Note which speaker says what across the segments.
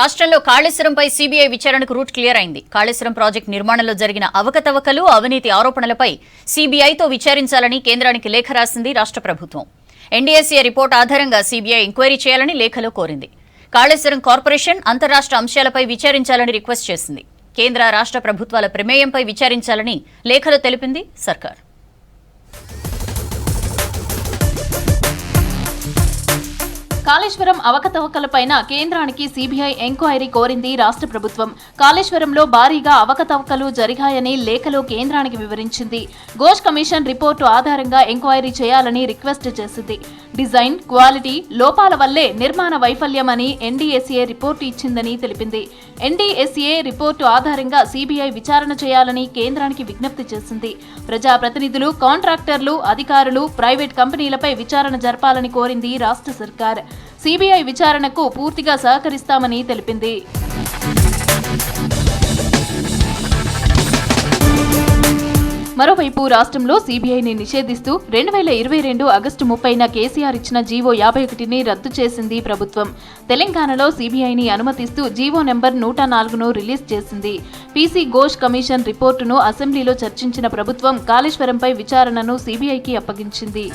Speaker 1: రాష్ట్రంలో కాళేశ్వరంపై సీబీఐ విచారణకు route clear అయింది. కాళేశ్వరం ప్రాజెక్టు నిర్మాణంలో జరిగిన అవకతవకలు, అవినీతి ఆరోపణలపై సీబీఐతో విచారించాలని కేంద్రానికి లేఖ రాసింది రాష్ట్ర ప్రభుత్వం. ఎన్డీఎస్ఏ రిపోర్టు ఆధారంగా సీబీఐ ఎంక్వైరీ చేయాలని లేఖలో కోరింది. కాళేశ్వరం కార్పొరేషన్, అంతర్రాష్ట్ర అంశాలపై విచారించాలని రిక్వెస్ట్ చేసింది. కేంద్ర రాష్ట్ర ప్రభుత్వాల ప్రమేయంపై విచారించాలని లేఖలో తెలిపింది సర్కార్.
Speaker 2: కాళేశ్వరం అవకతవకలపైన కేంద్రానికి సీబీఐ ఎంక్వైరీ కోరింది రాష్ట్ర ప్రభుత్వం. కాళేశ్వరంలో భారీగా అవకతవకలు జరిగాయని లేఖలో కేంద్రానికి వివరించింది. ఘోష్ కమిషన్ రిపోర్టు ఆధారంగా ఎంక్వైరీ చేయాలని రిక్వెస్ట్ చేసింది. డిజైన్, క్వాలిటీ లోపాల వల్లే నిర్మాణ వైఫల్యమని ఎన్డీఎస్ఏ రిపోర్టు ఇచ్చిందని తెలిపింది. ఎన్డీఎస్ఏ రిపోర్టు ఆధారంగా సీబీఐ విచారణ చేయాలని కేంద్రానికి విజ్ఞప్తి చేసింది. ప్రజాప్రతినిధులు, కాంట్రాక్టర్లు, అధికారులు, ప్రైవేట్ కంపెనీలపై విచారణ జరపాలని కోరింది రాష్ట్ర సర్కార్. సీబీఐ విచారణకు పూర్తిగా సహకరిస్తామని తెలిపింది. మరోవైపు రాష్ట్రంలో సీబీఐని నిషేధిస్తూ 2022 ఆగస్టు 30న కేసీఆర్ ఇచ్చిన జీవో 51ని రద్దు చేసింది ప్రభుత్వం. తెలంగాణలో సీబీఐని అనుమతిస్తూ జీవో నెంబర్ 104ను రిలీజ్ చేసింది. పీసీ ఘోష్ కమిషన్ రిపోర్టును అసెంబ్లీలో చర్చించిన ప్రభుత్వం కాళేశ్వరంపై విచారణను సీబీఐకి అప్పగించింది.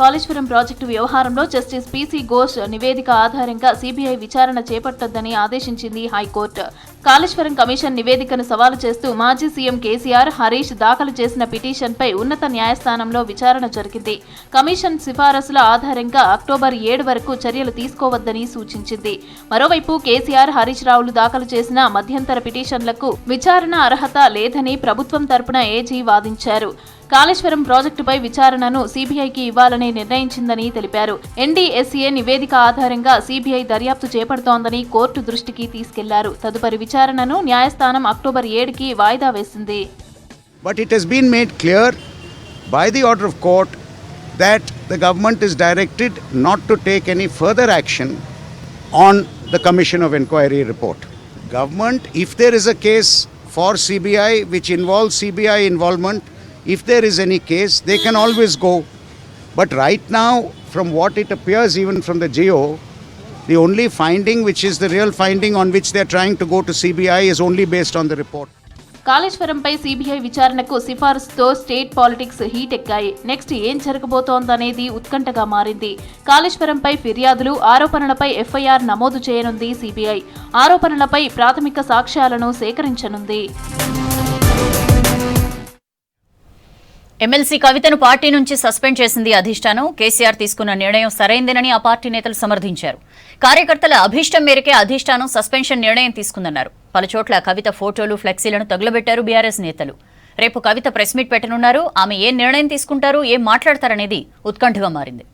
Speaker 2: కాళేశ్వరం ప్రాజెక్టు వ్యవహారంలో జస్టిస్ పీసీ ఘోష్ నివేదిక ఆధారంగా సీబీఐ విచారణ చేపట్టొద్దని ఆదేశించింది హైకోర్టు. కాళేశ్వరం కమిషన్ నివేదికను సవాలు చేస్తూ మాజీ సీఎం కేసీఆర్, హరీష్ దాఖలు చేసిన పిటిషన్పై ఉన్నత న్యాయస్థానంలో విచారణ జరిగింది. కమిషన్ సిఫారసుల ఆధారంగా అక్టోబర్ 7 వరకు చర్యలు తీసుకోవద్దని సూచించింది. మరోవైపు కేసీఆర్, హరీష్ రావులు దాఖలు చేసిన మధ్యంతర పిటిషన్లకు విచారణ అర్హత లేదని ప్రభుత్వం తరపున ఏజీ వాదించారు. కాళేశ్వరం ప్రాజెక్టుపై విచారణను సీబీఐకి ఇవ్వాలని నిర్ణయించిందని తెలిపారు. ఎన్డీఎస్ఏ నివేదిక ఆధారంగా సీబీఐ దర్యాప్తు చేపడుతోందని కోర్టు దృష్టికి తీసుకెళ్లారు. తదుపరి విచారణను న్యాయస్థానం అక్టోబర్ 7కి వాయిదా వేసింది.
Speaker 3: But it has been made clear by the order of court that the government is directed not to take any further action on the Commission of Inquiry report. Government, if there is a case for CBI which involves CBI involvement, if there is any case, they can always go. But right now, from what it appears even from the GO, the only finding which is the real finding on which they are trying to go to CBI is only based on the report.
Speaker 2: కాళేశ్వరంపై CBI విచారణకు సిఫారసుతో state politics heat ఎక్కాయి. Next ఏం జరగబోతోందనేది ఉత్కంఠగా మారింది. కాళేశ్వరంపై ఫిర్యాదులు, ఆరోపణలపై ఎఫ్ఐఆర్ నమోదు చేయనుంది సీబీఐ. ఆరోపణలపై ప్రాథమిక సాక్ష్యాలను సేకరించనుంది.
Speaker 1: ఎమ్మెల్సీ కవితను పార్టీ నుంచి సస్పెండ్ చేసింది అధిష్టానం. కేసీఆర్ తీసుకున్న నిర్ణయం సరైందేనని ఆ పార్టీ నేతలు సమర్థించారు. కార్యకర్తల అభీష్టం మేరకే అధిష్టానం సస్పెన్షన్ నిర్ణయం తీసుకుందన్నారు. పలుచోట్ల కవిత ఫోటోలు, ఫ్లెక్సీలను తగులబెట్టారు బీఆర్ఎస్ నేతలు. రేపు కవిత ప్రెస్ మీట్ పెట్టనున్నారు. ఆమె ఏ నిర్ణయం తీసుకుంటారు, ఏం మాట్లాడతారనేది ఉత్కంఠగా మారింది.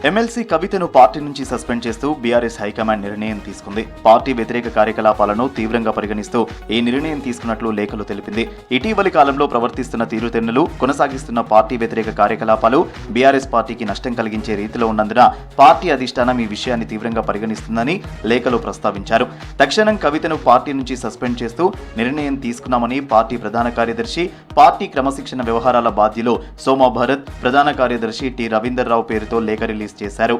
Speaker 4: ఎమ్మెల్సీ కవితను పార్టీ నుంచి సస్పెండ్ చేస్తూ బీఆర్ఎస్ హైకమాండ్ నిర్ణయం తీసుకుంది. పార్టీ వ్యతిరేక కార్యకలాపాలను తీవ్రంగా పరిగణిస్తూ ఈ నిర్ణయం తీసుకున్నట్లు లేఖలు తెలిపింది. ఇటీవలి కాలంలో ప్రవర్తిస్తున్న తీరుతెన్నులు, కొనసాగిస్తున్న పార్టీ వ్యతిరేక కార్యకలాపాలు బీఆర్ఎస్ పార్టీకి నష్టం కలిగించే రీతిలో ఉన్నందున పార్టీ అధిష్టానం ఈ విషయాన్ని తీవ్రంగా పరిగణిస్తుందని లేఖలో ప్రస్తావించారు. తక్షణం కవితను పార్టీ నుంచి సస్పెండ్ చేస్తూ నిర్ణయం తీసుకున్నామని పార్టీ ప్రధాన కార్యదర్శి, పార్టీ క్రమశిక్షణ వ్యవహారాల బాధ్యులు సోమా భరత్, ప్రధాన కార్యదర్శి టి రవీందర్ రావు పేరుతో లేఖ రిలీజ్ చేశారు.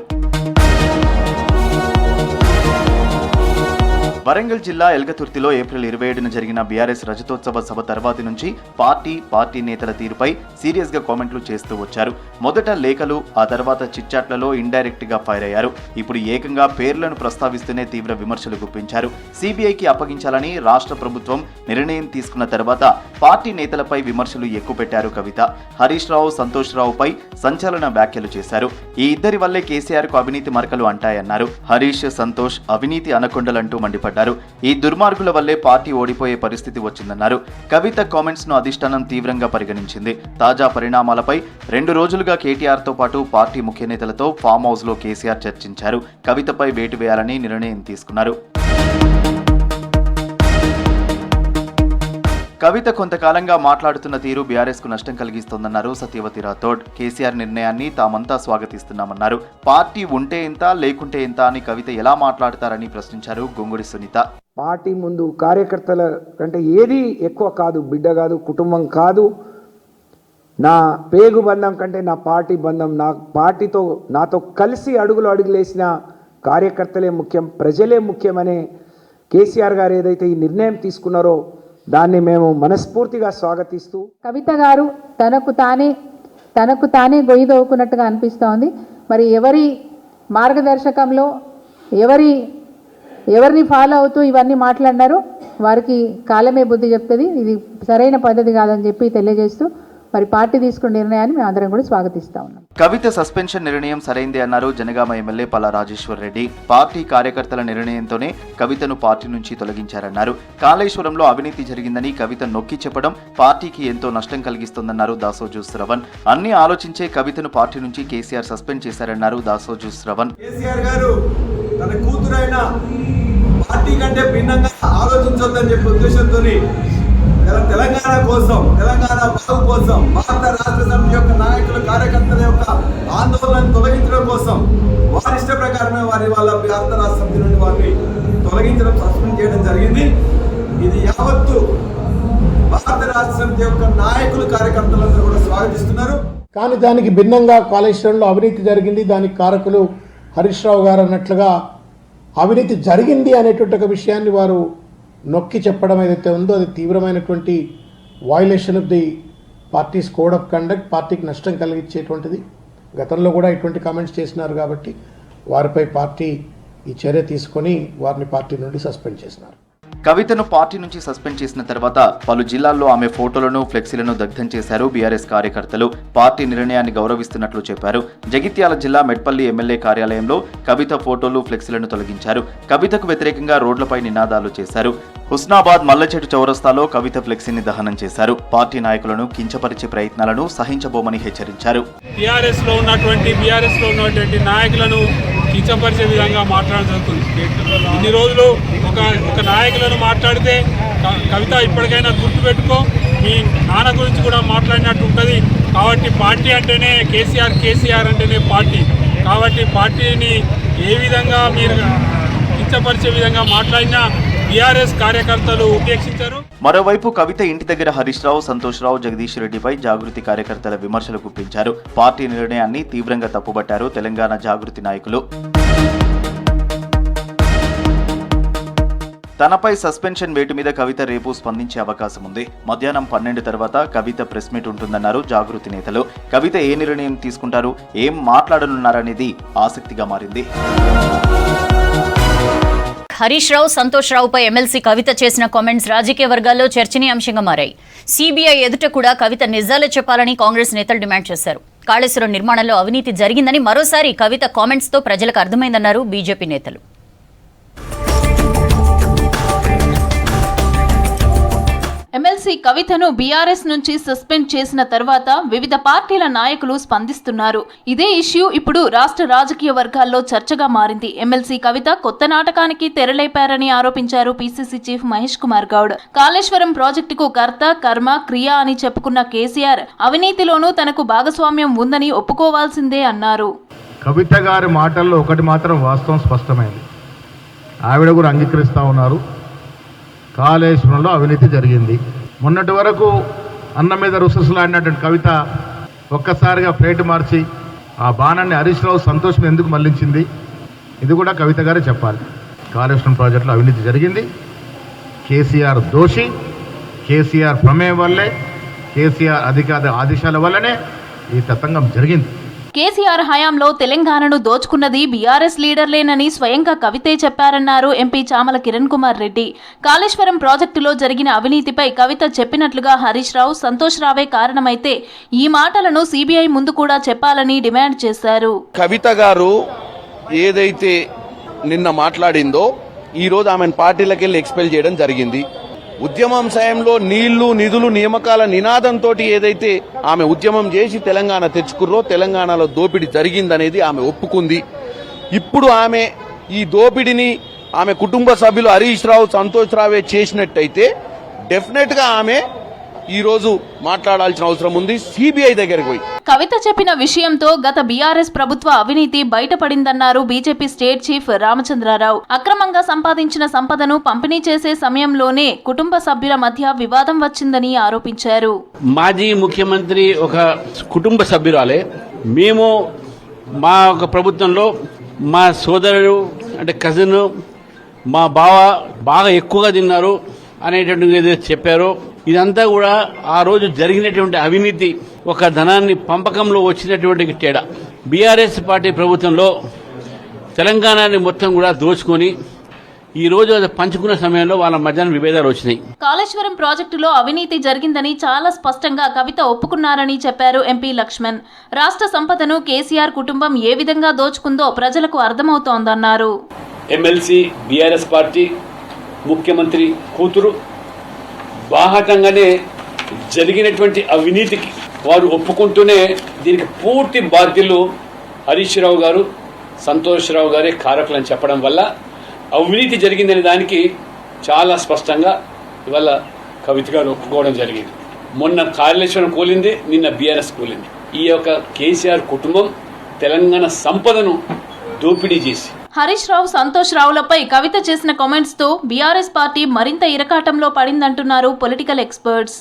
Speaker 4: వరంగల్ జిల్లా ఎల్గతుర్తిలో ఏప్రిల్ 27న జరిగిన బీఆర్ఎస్ రజతోత్సవ సభ తర్వాతి నుంచి పార్టీ నేతల తీరుపై సీరియస్ గా కామెంట్లు చేస్తూ వచ్చారు. మొదట లేఖలు, ఆ తర్వాత చిట్చాట్లలో ఇండైరెక్ట్ గా ఫైర్ అయ్యారు. ఇప్పుడు ఏకంగా పేర్లను ప్రస్తావిస్తూనే తీవ్ర విమర్శలు గుప్పించారు. సీబీఐకి అప్పగించాలని రాష్ట్ర ప్రభుత్వం నిర్ణయం తీసుకున్న తర్వాత పార్టీ నేతలపై విమర్శలు ఎక్కుపెట్టారు కవిత. హరీష్ రావు, సంతోష్ రావుపై సంచలన వ్యాఖ్యలు చేశారు. ఈ ఇద్దరి వల్లే కేసీఆర్ కు అవినీతి మరకలు అంటాయన్నారు. హరీష్, సంతోష్ అవినీతి అనకొండలంటూ మండిపడ్డారు. ఈ దుర్మార్గుల వల్లే పార్టీ ఓడిపోయే పరిస్థితి వచ్చిందన్నారు. కవిత కామెంట్స్ ను అధిష్టానం తీవ్రంగా పరిగణించింది. తాజా పరిణామాలపై 2 రోజులుగా కేటీఆర్ తో పాటు పార్టీ ముఖ్య నేతలతో ఫామ్ హౌస్ లో కేసీఆర్ చర్చించారు. కవితపై వేటు వేయాలని నిర్ణయం తీసుకున్నారు. కవిత కొంతకాలంగా మాట్లాడుతున్న తీరు బీఆర్ఎస్ కు నష్టం కలిగిస్తోందన్నారు సత్యవతి రాథోడ్. కేసీఆర్ నిర్ణయాన్ని తామంతా స్వాగతిస్తున్నామన్నారు. పార్టీ ఉంటే ఎంత లేకుంటే ఎంత అని కవిత ఎలా మాట్లాడతారని ప్రశ్నించారు గొంగుడి సునీత.
Speaker 5: పార్టీ ముందు కార్యకర్తల కంటే ఏది ఎక్కువ కాదు, బిడ్డ కాదు, కుటుంబం కాదు. నా పేగు బంధం కంటే నా పార్టీ బంధం, నా పార్టీతో నాతో కలిసి అడుగులేసిన కార్యకర్తలే ముఖ్యం, ప్రజలే ముఖ్యమనే కేసీఆర్ గారు ఏదైతే ఈ నిర్ణయం తీసుకున్నారో దాన్ని మేము మనస్ఫూర్తిగా స్వాగతిస్తూ,
Speaker 6: కవిత గారు తనకు తానే గొయ్యి దోవుకున్నట్టుగా అనిపిస్తోంది. మరి ఎవరి మార్గదర్శకంలో ఎవరిని ఫాలో అవుతూ ఇవన్నీ మాట్లాడినారో వారికి కాలమే బుద్ధి చెప్తుంది. ఇది సరైన పద్ధతి కాదని చెప్పి తెలియజేస్తూ మరి పార్టీ తీసుకున్న నిర్ణయాన్ని మేము అందరం కూడా స్వాగతిస్తా ఉన్నాం.
Speaker 4: కవిత సస్పెన్షన్ నిర్ణయం సరైందే అన్నారు జనగామ ఎమ్మెల్యే పల్లా రాజేశ్వర్ రెడ్డి. పార్టీ కార్యకర్తల నిర్ణయంతోనే కవితను పార్టీ నుంచి తొలగించారన్నారు. కాళేశ్వరంలో అవినీతి జరిగిందని కవిత నొక్కి చెప్పడం పార్టీకి ఎంతో నష్టం కలిగిస్తోందన్నారు దాసోజు శ్రవణ్. అన్ని ఆలోచించే కవితను పార్టీ నుంచి కేసీఆర్ సస్పెండ్ చేశారన్నారు దాసోజు శ్రవణ్.
Speaker 7: కేసీఆర్ గారు తన కూతురైన పార్టీ కంటే భిన్నంగా ఆలోచించొద్దని చెప్పే ఉద్దేశంతో తెలంగాణ కోసం, తెలంగాణ బాగు కోసం, భారత రాష్ట్ర సమితి యొక్క నాయకులు కార్యకర్తల యొక్క ఆందోళనను తొలగించడం కోసం వారి ఇష్ట ప్రకారమే వాళ్ళ భారత రాష్ట్ర సమితి నుండి వారిని తొలగించడం, సస్పెండ్ చేయడం జరిగింది. ఇది యావత్తు భారత రాష్ట్ర సమితి యొక్క నాయకులు కార్యకర్తలందరూ కూడా స్వాగతిస్తున్నారు.
Speaker 8: కానీ దానికి భిన్నంగా కాళేశ్వరంలో అవినీతి జరిగింది, దానికి కారకులు హరీష్ రావు గారు అన్నట్లుగా అవినీతి జరిగింది అనేటువంటి ఒక విషయాన్ని వారు నొక్కి చెప్పడం ఏదైతే ఉందో అది తీవ్రమైనటువంటి violation of the parties code of conduct, పార్టీకి నష్టం కలిగించేటువంటిది. గతంలో కూడా ఇటువంటి కామెంట్స్ చేసినారు కాబట్టి వారిపై పార్టీ ఈ చర్య తీసుకొని వారిని పార్టీ నుండి సస్పెండ్ చేసినారు.
Speaker 4: కవితను పార్టీ నుంచి సస్పెండ్ చేసిన తర్వాత పలు జిల్లాల్లో ఆమె ఫోటోలను, ఫ్లెక్సీలను దగ్ధం చేశారు బీఆర్ఎస్ కార్యకర్తలు. పార్టీ నిర్ణయాన్ని గౌరవిస్తున్నట్లు చెప్పారు. జగిత్యాల జిల్లా మెట్పల్లి ఎమ్మెల్యే కార్యాలయంలో కవిత ఫోటోలు, ఫ్లెక్సీలను తొలగించారు. కవితకు వ్యతిరేకంగా రోడ్లపై నినాదాలు చేశారు. హుస్నాబాద్ మల్లచెట్టు చౌరస్తాలో కవిత ఫ్లెక్సీని దహనం చేశారు. పార్టీ నాయకులను కించపరిచే ప్రయత్నాలను సహించబోమని హెచ్చరించారు.
Speaker 9: బీఆర్ఎస్ లో ఉన్నటువంటి నాయకులను కించపరిచే విధంగా మాట్లాడడం జరుగుతుంది. ఇన్ని రోజులు ఒక నాయకులను మాట్లాడితే కవిత ఇప్పటికైనా గుర్తుపెట్టుకో, మీ నాన్న గురించి కూడా మాట్లాడినట్టు ఉంటుంది. కాబట్టి పార్టీ అంటేనే కేసీఆర్ అంటేనే పార్టీ. కాబట్టి పార్టీని ఏ విధంగా మీరు కించపరిచే విధంగా మాట్లాడినా బీఆర్ఎస్ కార్యకర్తలు ఉపేక్షించారు.
Speaker 4: మరోవైపు కవిత ఇంటి దగ్గర హరీష్ రావు, సంతోష్ రావు, జగదీష్ రెడ్డిపై జాగృతి కార్యకర్తల విమర్శలు గుప్పించారు. పార్టీ నిర్ణయాన్ని తీవ్రంగా తప్పుబట్టారు తెలంగాణ జాగృతి నాయకులు. తనపై సస్పెన్షన్ వేటు మీద కవిత రేపు స్పందించే అవకాశం ఉంది. మధ్యాహ్నం 12 తర్వాత కవిత ప్రెస్ మీట్ ఉంటుందన్నారు జాగృతి నేతలు. కవిత ఏ నిర్ణయం తీసుకుంటారు, ఏం మాట్లాడనున్నారనేది ఆసక్తిగా మారింది.
Speaker 1: హరీష్ రావు, సంతోష్ రావుపై ఎమ్మెల్సీ కవిత చేసిన కామెంట్స్ రాజకీయ వర్గాల్లో చర్చనీయాంశంగా మారాయి. సీబీఐ ఎదుట కూడా కవిత నిజాలే చెప్పాలని కాంగ్రెస్ నేతలు డిమాండ్ చేశారు. కాళేశ్వరం నిర్మాణంలో అవినీతి జరిగిందని మరోసారి కవిత కామెంట్స్తో ప్రజలకు అర్థమైందన్నారు బీజేపీ నేతలు.
Speaker 2: ఎమ్మెల్సీ కవితను బీఆర్ఎస్ నుంచి సస్పెండ్ చేసిన తర్వాత వివిధ పార్టీల నాయకులు స్పందిస్తున్నారు. ఇదే ఇష్యూ ఇప్పుడు రాష్ట్ర రాజకీయ వర్గాల్లో చర్చగా మారింది. ఎమ్మెల్సీ కవిత కొత్త నాటకానికి తెరలేపారని ఆరోపించారు పీసీసీ చీఫ్ మహేష్ కుమార్ గౌడ్. కాళేశ్వరం ప్రాజెక్టుకు కర్త, కర్మ, క్రియ అని చెప్పుకున్న కేసీఆర్ అవినీతిలోనూ తనకు భాగస్వామ్యం ఉందని ఒప్పుకోవాల్సిందే అన్నారు.
Speaker 10: కవిత గారి మాటల్లో ఒకటి మాత్రం వాస్తవం స్పష్టమైంది. ఆవిడ కూడా అంగీకరిస్తూ ఉన్నారు, కాళేశ్వరంలో అవినీతి జరిగింది. మొన్నటి వరకు అన్న మీద రుసరుసలాడినటువంటి కవిత ఒక్కసారిగా ప్లేట్ మార్చి ఆ బాణాన్ని హరీష్ రావు, సంతోషం ఎందుకు మళ్లించింది, ఇది కూడా కవిత గారే చెప్పాలి. కాళేశ్వరం ప్రాజెక్టులో అవినీతి జరిగింది. కేసీఆర్ దోషి. కేసీఆర్ ప్రమేయం వల్లే, కేసీఆర్ అధికార ఆదేశాల వల్లనే ఈ తతంగం జరిగింది.
Speaker 2: కేసీఆర్ హయాంలో తెలంగాణను దోచుకున్నది బీఆర్ఎస్ లీడర్లేనని స్వయంగా కవితే చెప్పారన్నారు ఎంపీ చామల కిరణ్ కుమార్ రెడ్డి. కాళేశ్వరం ప్రాజెక్టులో జరిగిన అవినీతిపై కవిత చెప్పినట్లుగా హరీష్ రావు, సంతోష్ రావే కారణమైతే ఈ మాటలను సీబీఐ ముందు కూడా చెప్పాలని డిమాండ్ చేశారు.
Speaker 11: కవిత గారు ఏదైతే నిన్న మాట్లాడిందో ఈరోజు ఆమెను పార్టీలకు వెళ్ళి ఎక్స్పెల్ చేయడం జరిగింది. ఉద్యమం సమయంలో నీళ్లు, నిధులు, నియామకాల నినాదంతో ఏదైతే ఆమె ఉద్యమం చేసి తెలంగాణ తెచ్చుకుర్రో, తెలంగాణలో దోపిడీ జరిగిందనేది ఆమె ఒప్పుకుంది. ఇప్పుడు ఆమె ఈ దోపిడీని ఆమె కుటుంబ సభ్యులు హరీష్ రావు, సంతోష్ రావే చేసినట్టయితే డెఫినెట్గా ఆమె ఈరోజు మాట్లాడాల్సిన అవసరం ఉంది సిబిఐ దగ్గరికి పోయి.
Speaker 2: కవిత చెప్పిన విషయంతో గత బీఆర్ఎస్ ప్రభుత్వ అవినీతి బయటపడిందన్నారు బీజేపీ స్టేట్ చీఫ్ రామచంద్రారావు. అక్రమంగా సంపాదించిన సంపదను పంపిణీ చేసే సమయంలోనే కుటుంబ సభ్యుల మధ్య వివాదం వచ్చిందని ఆరోపించారు.
Speaker 12: మాజీ ముఖ్యమంత్రి ఒక కుటుంబ సభ్యురాలే. మేము మా ఒక ప్రభుత్వంలో మా సోదరుడు అంటే కజిన్ మా బావ బాగా ఎక్కువగా తిన్నారు అనేటువంటిది ఏదైతే చెప్పారో ఇదంతా కూడా ఆ రోజు జరిగినటువంటి అవినీతి, ఒక ధనాన్ని పంపకంలో వచ్చినటువంటి తేడా. బీఆర్ఎస్ పార్టీ ప్రభుత్వంలో తెలంగాణని మొత్తం కూడా దోచుకొని ఈ రోజు అది పంచుకున్న సమయంలో వాళ్ళ మధ్యాహ్నం విభేదాలు వచ్చినాయి.
Speaker 2: కాళేశ్వరం ప్రాజెక్టులో అవినీతి జరిగిందని చాలా స్పష్టంగా కవిత ఒప్పుకున్నారని చెప్పారు ఎంపీ లక్ష్మణ్. రాష్ట్ర సంపదను కేసీఆర్ కుటుంబం ఏ విధంగా దోచుకుందో ప్రజలకు అర్థమవుతోందన్నారు.
Speaker 12: ఎమ్మెల్సీ బీఆర్ఎస్ పార్టీ ముఖ్యమంత్రి కూతురు బాహాటంగానే జరిగినటువంటి అవినీతికి వారు ఒప్పుకుంటూనే దీనికి పూర్తి బాధ్యులు హరీష్ రావు గారు, సంతోష్ రావు గారే కారకులని చెప్పడం వల్ల అవినీతి జరిగిందనే దానికి చాలా స్పష్టంగా ఇవాళ కవిత గారు ఒప్పుకోవడం జరిగింది. మొన్న కాళేశ్వరం కూలింది, నిన్న బీఆర్ఎస్ కూలింది. ఈ యొక్క కేసీఆర్ కుటుంబం తెలంగాణ సంపదను దోపిడీ చేసి
Speaker 2: హరీష్ రావు, సంతోష్ రావులపై కవిత చేసిన కామెంట్స్ తో బీఆర్ఎస్ పార్టీ మరింత ఇరకాటంలో పడిందంటున్నారు పొలిటికల్ ఎక్స్పర్ట్స్.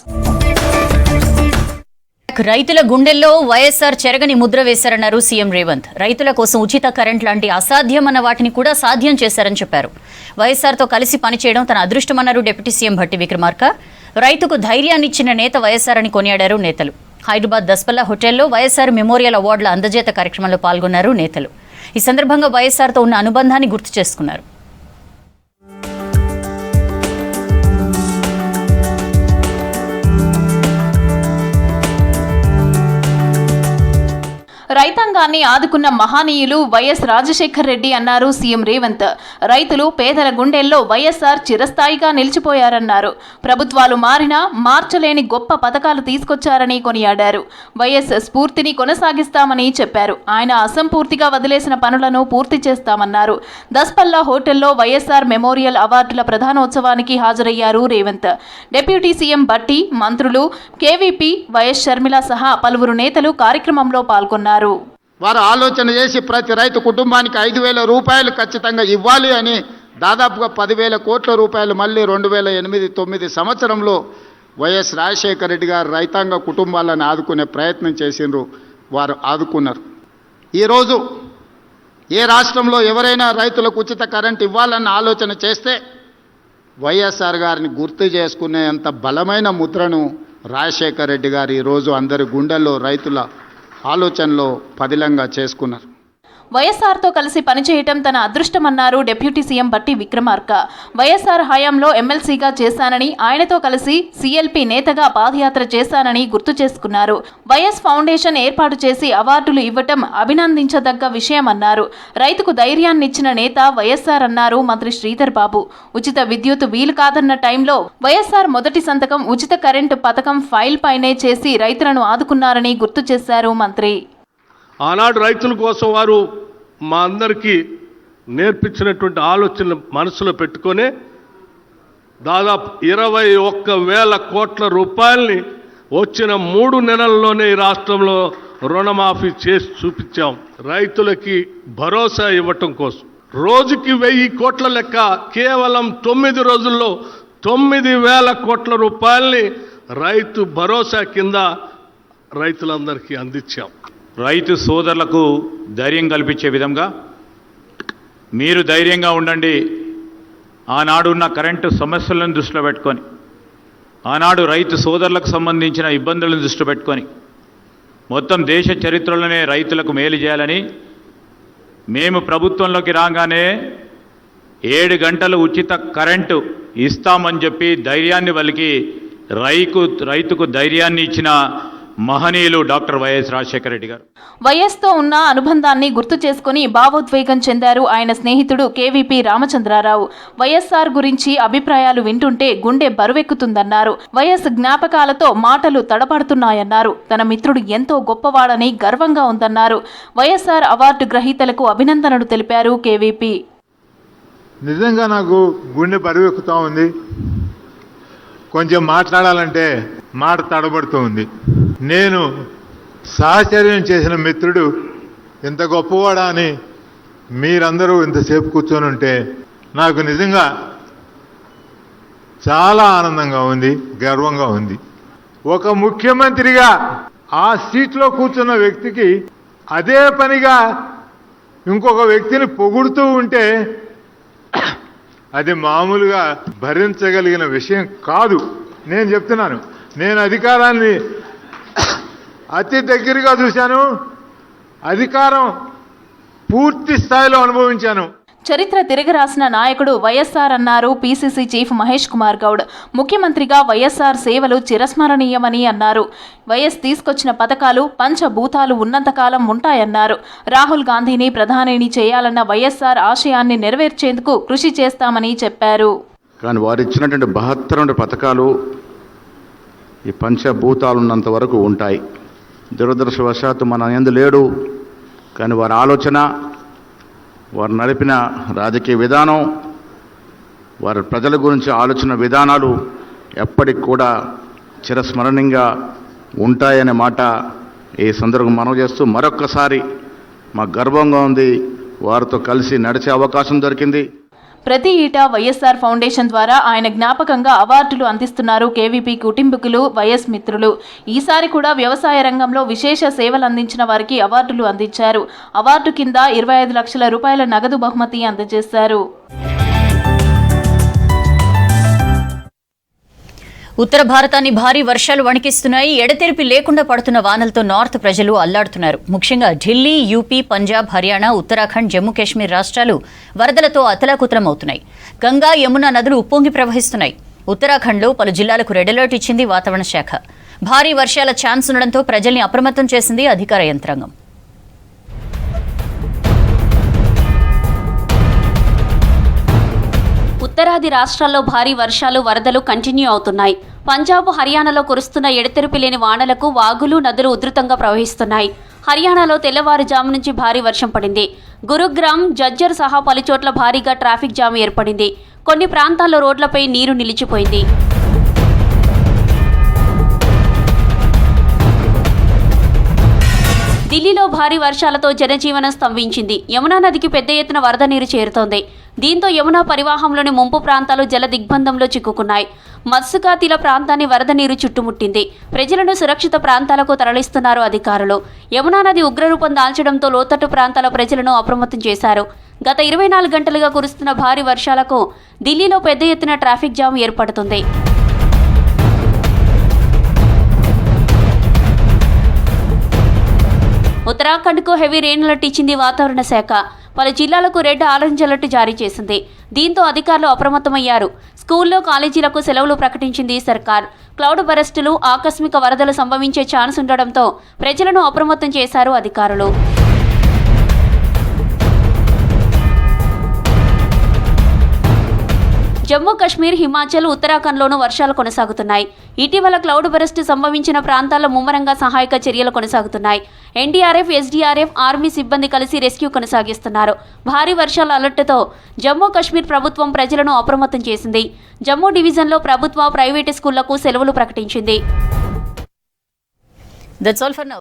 Speaker 1: రైతుల గుండెల్లో వైఎస్ఆర్ చెరగని ముద్ర వేశారన్నారు సీఎం రేవంత్. రైతుల కోసం ఉచిత కరెంట్ లాంటి అసాధ్యమన్న వాటిని కూడా సాధ్యం చేశారని చెప్పారు. వైఎస్ఆర్తో కలిసి పనిచేయడం తన అదృష్టమన్నారు డిప్యూటీ సీఎం భట్టి విక్రమార్క. రైతుకు ధైర్యాన్నిచ్చిన నేత వైఎస్ఆర్ అని కొనియాడారు నేతలు. హైదరాబాద్ దస్పల్లా హోటల్లో వైఎస్ఆర్ మెమోరియల్ అవార్డుల అందజేత కార్యక్రమంలో పాల్గొన్నారు నేతలు. ఈ సందర్భంగా వైఎస్ఆర్తో ఉన్న అనుబంధాన్ని గుర్తు చేసుకున్నారు.
Speaker 2: రైతాంగాన్ని ఆదుకున్న మహానీయులు వైఎస్ రాజశేఖర్ రెడ్డి అన్నారు సీఎం రేవంత్. రైతులు, పేదల గుండెల్లో వైఎస్ఆర్ చిరస్థాయిగా నిలిచిపోయారన్నారు. ప్రభుత్వాలు మారినా మార్చలేని గొప్ప పథకాలు తీసుకొచ్చారని కొనియాడారు. వైఎస్ స్ఫూర్తిని కొనసాగిస్తామని చెప్పారు. ఆయన అసంపూర్తిగా వదిలేసిన పనులను పూర్తి చేస్తామన్నారు. దస్పల్లా హోటల్లో వైఎస్ఆర్ మెమోరియల్ అవార్డుల ప్రధానోత్సవానికి హాజరయ్యారు రేవంత్. డిప్యూటీ సీఎం భట్టి, మంత్రులు, కేవీపీ, వైఎస్ షర్మిల సహా పలువురు నేతలు కార్యక్రమంలో పాల్గొన్నారు.
Speaker 10: వారు ఆలోచన చేసి ప్రతి రైతు కుటుంబానికి 5,000 రూపాయలు ఖచ్చితంగా ఇవ్వాలి అని దాదాపుగా 10,000 కోట్ల రూపాయలు మళ్ళీ 2008-9 సంవత్సరంలో వైఎస్ రాజశేఖర రెడ్డి గారు రైతాంగ కుటుంబాలను ఆదుకునే ప్రయత్నం చేసిండ్రు. వారు ఆదుకున్నారు. ఈరోజు ఏ రాష్ట్రంలో ఎవరైనా రైతులకు ఉచిత కరెంట్ ఇవ్వాలన్న ఆలోచన చేస్తే వైఎస్ఆర్ గారిని గుర్తు చేసుకునేంత బలమైన ముద్రను రాజశేఖర రెడ్డి గారు ఈరోజు అందరి గుండెల్లో రైతుల ఆలోచనలో పదిలంగా చేసుకున్నారు.
Speaker 2: వైఎస్ఆర్తో కలిసి పనిచేయటం తన అదృష్టమన్నారు డిప్యూటీ సీఎం భట్టి విక్రమార్క. వైఎస్ఆర్ హయాంలో ఎమ్మెల్సీగా చేశానని, ఆయనతో కలిసి సీఎల్పీ నేతగా పాదయాత్ర చేశానని గుర్తు చేసుకున్నారు. వైఎస్ ఫౌండేషన్ ఏర్పాటు చేసి అవార్డులు ఇవ్వటం అభినందించదగ్గ విషయమన్నారు. రైతుకు ధైర్యాన్నిచ్చిన నేత వైఎస్ఆర్ అన్నారు మంత్రి శ్రీధర్ బాబు. ఉచిత విద్యుత్ వీలు కాదన్న టైంలో వైఎస్ఆర్ మొదటి సంతకం ఉచిత కరెంటు పథకం ఫైల్ పైనే చేసి రైతులను ఆదుకున్నారని గుర్తు చేశారు మంత్రి.
Speaker 13: ఆనాడు రైతుల కోసం వారు మా అందరికీ నేర్పించినటువంటి ఆలోచనలు మనసులో పెట్టుకొని దాదాపు 21,000 కోట్ల రూపాయలని వచ్చిన 3 నెలల్లోనే ఈ రాష్ట్రంలో రుణమాఫీ చేసి చూపించాం. రైతులకి భరోసా ఇవ్వటం కోసం రోజుకి 1000 కోట్ల లెక్క కేవలం 9 రోజుల్లో 9,000 కోట్ల రూపాయల్ని రైతు భరోసా కింద రైతులందరికీ అందించాం.
Speaker 14: రైతు సోదరులకు ధైర్యం కల్పించే విధంగా మీరు ధైర్యంగా ఉండండి. ఆనాడు ఉన్న కరెంటు సమస్యలను దృష్టిలో పెట్టుకొని, ఆనాడు రైతు సోదరులకు సంబంధించిన ఇబ్బందులను దృష్టిలో పెట్టుకొని మొత్తం దేశ చరిత్రలోనే రైతులకు మేలు చేయాలని మేము ప్రభుత్వంలోకి రాగానే 7 గంటలు ఉచిత కరెంటు ఇస్తామని చెప్పి ధైర్యాన్ని వలికి రైతుకు ధైర్యాన్ని ఇచ్చిన మహనీయులు డాక్టర్ వైఎస్ రాజశేఖర రెడ్డి గారు.
Speaker 2: వైఎస్తో ఉన్న అనుబంధాన్ని గుర్తు చేసుకుని భావోద్వేగం చెందారు ఆయన స్నేహితుడు కేవీపీ రామచంద్రారావు. వైఎస్ఆర్ గురించి అభిప్రాయాలు వింటుంటే గుండె బరువెక్కుతుందన్నారు. వైఎస్ జ్ఞాపకాలతో మాటలు తడబడుతున్నాయన్నారు. తన మిత్రుడు ఎంతో గొప్పవాడని గర్వంగా ఉందన్నారు. వైఎస్ఆర్ అవార్డు గ్రహీతలకు అభినందనలు తెలిపారు కేవీపీ.
Speaker 10: నిజంగా నాకు గుండె బరువెక్కుతా ఉంది.
Speaker 15: కొంచెం మాట్లాడాలంటే మాట తడబడుతూ ఉంది. నేను సహచర్యం చేసిన మిత్రుడు ఇంత గొప్పవాడా అని మీరందరూ ఇంతసేపు కూర్చొని ఉంటే నాకు నిజంగా చాలా ఆనందంగా ఉంది, గర్వంగా ఉంది. ఒక ముఖ్యమంత్రిగా ఆ సీట్లో కూర్చున్న వ్యక్తికి అదే పనిగా ఇంకొక వ్యక్తిని పొగుడుతూ ఉంటే అది మామూలుగా భరించగలిగిన విషయం కాదు. నేను చెప్తున్నాను, నేను అధికారాన్ని అతి దగ్గరగా చూశాను, అధికారం పూర్తి స్థాయిలో అనుభవించాను.
Speaker 2: చరిత్ర తిరగరాసిన నాయకుడు వైఎస్ఆర్ అన్నారు పీసీసీ చీఫ్ మహేష్ కుమార్ గౌడ్. ముఖ్యమంత్రిగా వైఎస్ఆర్ సేవలు చిరస్మరణీయమని అన్నారు. వైఎస్ తీసుకొచ్చిన పథకాలు పంచభూతాలు ఉన్నంతకాలం ఉంటాయన్నారు. రాహుల్ గాంధీని ప్రధానిని చేయాలన్న వైఎస్ఆర్ ఆశయాన్ని నెరవేర్చేందుకు కృషి చేస్తామని చెప్పారు.
Speaker 11: కానీ వారు ఇచ్చినటువంటి 72 పథకాలు ఈ పంచభూతాలు ఉన్నంత వరకు ఉంటాయి. దురదృష్టవశాత్తు మన యందు లేడు. కానీ వారి ఆలోచన, వారు నడిపిన రాజకీయ విధానం, వారి ప్రజల గురించి ఆలోచన విధానాలు ఎప్పటికి కూడా చిరస్మరణీయంగా ఉంటాయనే మాట ఈ సందర్భంగా మనవి చేస్తూ మరొక్కసారి మాకు గర్వంగా ఉంది, వారితో కలిసి నడిచే అవకాశం దొరికింది.
Speaker 2: ప్రతి ఏటా వైఎస్ఆర్ ఫౌండేషన్ ద్వారా ఆయన జ్ఞాపకంగా అవార్డులు అందిస్తున్నారు కేవీపీ కుటుంబీకులు, వైఎస్ మిత్రులు. ఈసారి కూడా వ్యవసాయ రంగంలో విశేష సేవలు అందించిన వారికి అవార్డులు అందించారు. అవార్డు కింద 25 లక్షల రూపాయల నగదు బహుమతి అందజేశారు.
Speaker 1: ఉత్తర భారతాన్ని భారీ వర్షాలు వణికిస్తున్నాయి. ఎడతెరిపి లేకుండా పడుతున్న వానలతో నార్త్ ప్రజలు అల్లాడుతున్నారు. ముఖ్యంగా ఢిల్లీ, యూపీ, పంజాబ్, హర్యానా, ఉత్తరాఖండ్, జమ్మూ కాశ్మీర్ రాష్ట్రాలు వరదలతో అతలాకుతలమవుతున్నాయి. గంగా, యమునా నదులు ఉప్పొంగి ప్రవహిస్తున్నాయి. ఉత్తరాఖండ్లో పలు జిల్లాలకు రెడ్ అలర్ట్ ఇచ్చింది వాతావరణ శాఖ. భారీ వర్షాల ఛాన్స్ ఉండడంతో ప్రజల్ని అప్రమత్తం చేసింది అధికార యంత్రాంగం.
Speaker 16: ఉత్తరాది రాష్ట్రాల్లో భారీ వర్షాలు, వరదలు కంటిన్యూ అవుతున్నాయి. పంజాబ్, హర్యానాలో కురుస్తున్న ఎడతెరిపి లేని వానలకు వాగులు, నదులు ఉధృతంగా ప్రవహిస్తున్నాయి. హర్యానాలో తెల్లవారుజాము నుంచి భారీ వర్షం పడింది. గురుగ్రామ్, జజ్జర్ సహా పలుచోట్ల భారీగా ట్రాఫిక్ జామ్ ఏర్పడింది. కొన్ని ప్రాంతాల్లో రోడ్లపై నీరు నిలిచిపోయింది. ఢిల్లీలో భారీ వర్షాలతో జనజీవనం స్తంభించింది. యమునా నదికి పెద్ద ఎత్తున వరద నీరు చేరుతోంది. దీంతో యమునా పరివాహంలోని ముంపు ప్రాంతాలు జల దిగ్బంధంలో చిక్కుకున్నాయి. మత్స్యకాతీల ప్రాంతాన్ని వరద నీరు చుట్టుముట్టింది. ప్రజలను సురక్షిత ప్రాంతాలకు తరలిస్తున్నారు అధికారులు. యమునా నది ఉగ్రరూపం దాల్చడంతో లోతట్టు ప్రాంతాల ప్రజలను అప్రమత్తం చేశారు. గత 24 గంటలుగా కురుస్తున్న భారీ వర్షాలకు ఢిల్లీలో పెద్ద ఎత్తున ట్రాఫిక్ జామ్ ఏర్పడుతుంది. ఉత్తరాఖండ్కు హెవీ రెయిన్ అలర్ట్ ఇచ్చింది వాతావరణ శాఖ. పలు జిల్లాలకు రెడ్, ఆరెంజ్ అలర్ట్ జారీ చేసింది. దీంతో అధికారులు అప్రమత్తమయ్యారు. స్కూల్లో, కాలేజీలకు సెలవులు ప్రకటించింది సర్కార్. క్లౌడ్ బరస్టులు, ఆకస్మిక వరదలు సంభవించే ఛాన్స్ ఉండడంతో ప్రజలను అప్రమత్తం చేశారు అధికారులు. జమ్మూ కాశ్మీర్, హిమాచల్, ఉత్తరాఖండ్లోనూ వర్షాలు కొనసాగుతున్నాయి. ఇటీవల క్లౌడ్ బరస్ట్ సంభవించిన ప్రాంతాల్లో ముమ్మరంగా సహాయక చర్యలు కొనసాగుతున్నాయి. ఎన్డీఆర్ఎఫ్, ఎస్డీఆర్ఎఫ్, ఆర్మీ సిబ్బంది కలిసి రెస్క్యూ కొనసాగిస్తున్నారు. భారీ వర్షాల అలర్టుతో జమ్మూ కాశ్మీర్ ప్రభుత్వం ప్రజలను అప్రమత్తం చేసింది. జమ్మూ డివిజన్లో ప్రభుత్వ, ప్రైవేటు స్కూళ్లకు సెలవులు ప్రకటించింది.